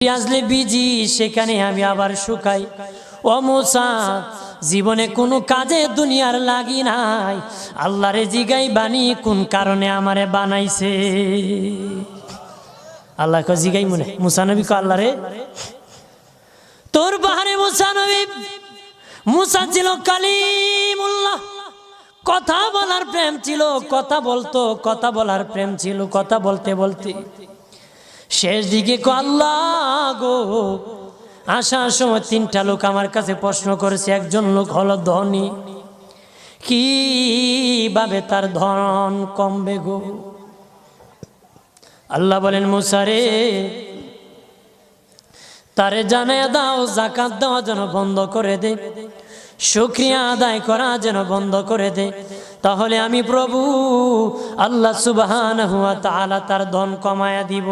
আসলে বিজি সেখানে আমি আবার শুকাই। ও মুসা, জীবনে কোনো কাজে দুনিয়ার লাগি নাই, আল্লাহরে জিগাই বানি কোন কারণে আমারে বানাইছে। আল্লাহ কে জিগাই মনে মুসা নবী কো আল্লাহরে তোর বাহারে মুসা নবী। মুসা ছিল কালিমুল্লাহ, কথা বলার প্রেম ছিল, কথা বলতো, কথা বলার প্রেম ছিল। কথা বলতে বলতে শেষ দিকে কো আল্লাহ গো, আসার সময় তিনটা লোক আমার কাছে প্রশ্ন করেছে। একজন লোক হলো ধনী, কিভাবে তার ধন কমবে গো? আল্লাহ বলেন মুসা রে, তারে জানায়া দাও যাকাত দেওয়া যেন বন্ধ করে দে, শুকরিয়া আদায় করা যেন বন্ধ করে দে, তাহলে আমি প্রভু আল্লাহ সুবহানাহু ওয়া তাআলা তার ধন কমায়া দিব।